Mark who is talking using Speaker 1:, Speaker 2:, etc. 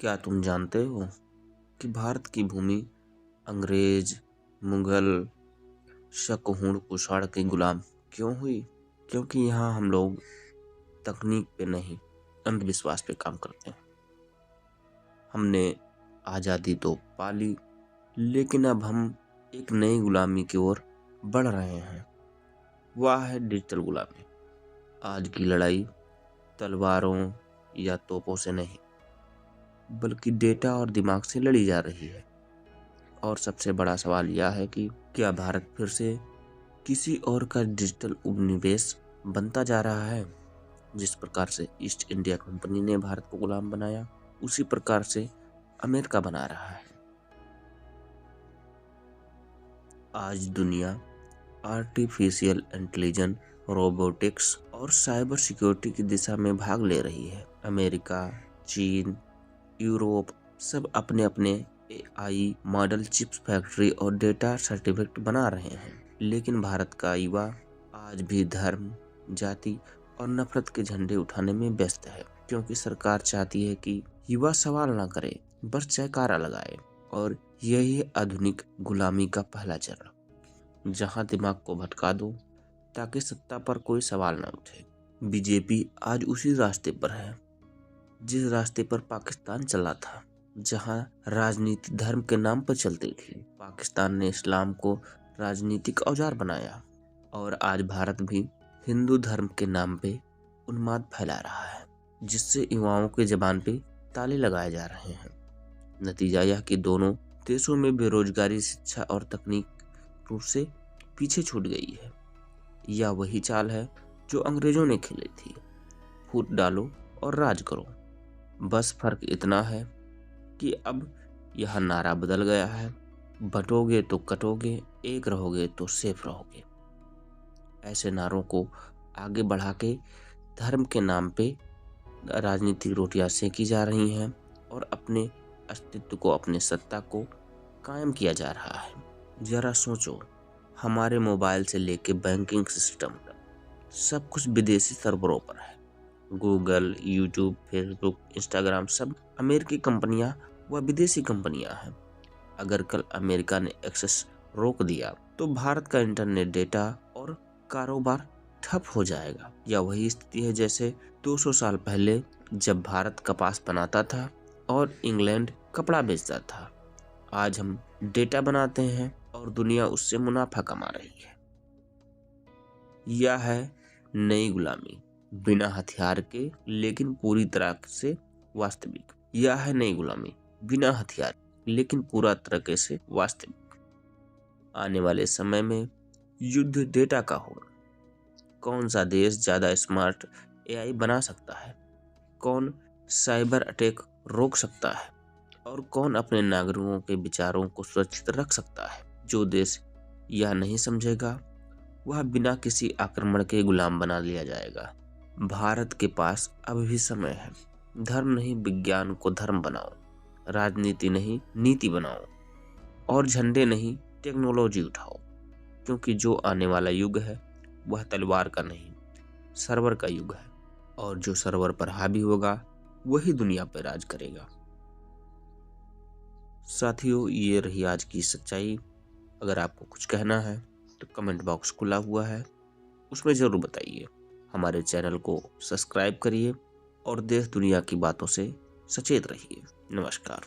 Speaker 1: क्या तुम जानते हो कि भारत की भूमि अंग्रेज, मुगल, शक, हूण, कुषाण के गुलाम क्यों हुई? क्योंकि यहाँ हम लोग तकनीक पे नहीं, अंधविश्वास पे काम करते हैं। हमने आज़ादी तो पा ली, लेकिन अब हम एक नई गुलामी की ओर बढ़ रहे हैं। वह है डिजिटल गुलामी। आज की लड़ाई तलवारों या तोपों से नहीं, बल्कि डेटा और दिमाग से लड़ी जा रही है। और सबसे बड़ा सवाल यह है कि क्या भारत फिर से किसी और का डिजिटल उपनिवेश बनता जा रहा है? जिस प्रकार से ईस्ट इंडिया कंपनी ने भारत को गुलाम बनाया, उसी प्रकार से अमेरिका बना रहा है। आज दुनिया आर्टिफिशियल इंटेलिजेंस, रोबोटिक्स और साइबर सिक्योरिटी की दिशा में भाग ले रही है। अमेरिका, चीन, यूरोप सब अपने अपने AI मॉडल, चिप्स फैक्ट्री और डेटा सर्टिफिकेट बना रहे हैं। लेकिन भारत का युवा आज भी धर्म, जाति और नफरत के झंडे उठाने में व्यस्त है, क्योंकि सरकार चाहती है कि युवा सवाल ना करे, बस जयकारा लगाए। और यही है आधुनिक गुलामी का पहला चरण, जहां दिमाग को भटका दो ताकि सत्ता पर कोई सवाल ना उठे। बीजेपी आज उसी रास्ते पर है जिस रास्ते पर पाकिस्तान चला था, जहां राजनीति धर्म के नाम पर चलती थी। पाकिस्तान ने इस्लाम को राजनीतिक औजार बनाया और आज भारत भी हिंदू धर्म के नाम पे उन्माद फैला रहा है, जिससे युवाओं के जबान पे ताले लगाए जा रहे हैं। नतीजा यह कि दोनों देशों में बेरोजगारी, शिक्षा और तकनीक रूप से पीछे छूट गई है। यह वही चाल है जो अंग्रेजों ने खेली थी, फूट डालो और राज करो। बस फर्क इतना है कि अब यह नारा बदल गया है, बटोगे तो कटोगे, एक रहोगे तो सेफ रहोगे। ऐसे नारों को आगे बढ़ा के धर्म के नाम पे राजनीतिक रोटियां सेकी जा रही हैं और अपने अस्तित्व को, अपने सत्ता को कायम किया जा रहा है। जरा सोचो, हमारे मोबाइल से लेके बैंकिंग सिस्टम तक सब कुछ विदेशी सर्वरों पर है। गूगल, यूट्यूब, फेसबुक, इंस्टाग्राम सब अमेरिकी कंपनियां व विदेशी कंपनियां हैं। अगर कल अमेरिका ने एक्सेस रोक दिया तो भारत का इंटरनेट डेटा और कारोबार ठप हो जाएगा। या वही स्थिति है जैसे 200 साल पहले, जब भारत कपास बनाता था और इंग्लैंड कपड़ा बेचता था। आज हम डेटा बनाते हैं और दुनिया उससे मुनाफा कमा रही है। यह है नई गुलामी, बिना हथियार के लेकिन पूरी तरह से वास्तविक। यह है नई गुलामी, बिना हथियार लेकिन पूरा तरीके से वास्तविक। आने वाले समय में युद्ध डेटा का होगा। कौन सा देश ज्यादा स्मार्ट AI बना सकता है, कौन साइबर अटैक रोक सकता है और कौन अपने नागरिकों के विचारों को सुरक्षित रख सकता है। जो देश यह नहीं समझेगा, वह बिना किसी आक्रमण के गुलाम बना लिया जाएगा। भारत के पास अब भी समय है। धर्म नहीं, विज्ञान को धर्म बनाओ, राजनीति नहीं, नीति बनाओ, और झंडे नहीं, टेक्नोलॉजी उठाओ। क्योंकि जो आने वाला युग है वह तलवार का नहीं, सर्वर का युग है। और जो सर्वर पर हावी होगा वही दुनिया पर राज करेगा। साथियों, ये रही आज की सच्चाई। अगर आपको कुछ कहना है तो कमेंट बॉक्स खुला हुआ है, उसमें जरूर बताइए। हमारे चैनल को सब्सक्राइब करिए और देश दुनिया की बातों से सचेत रहिए। नमस्कार।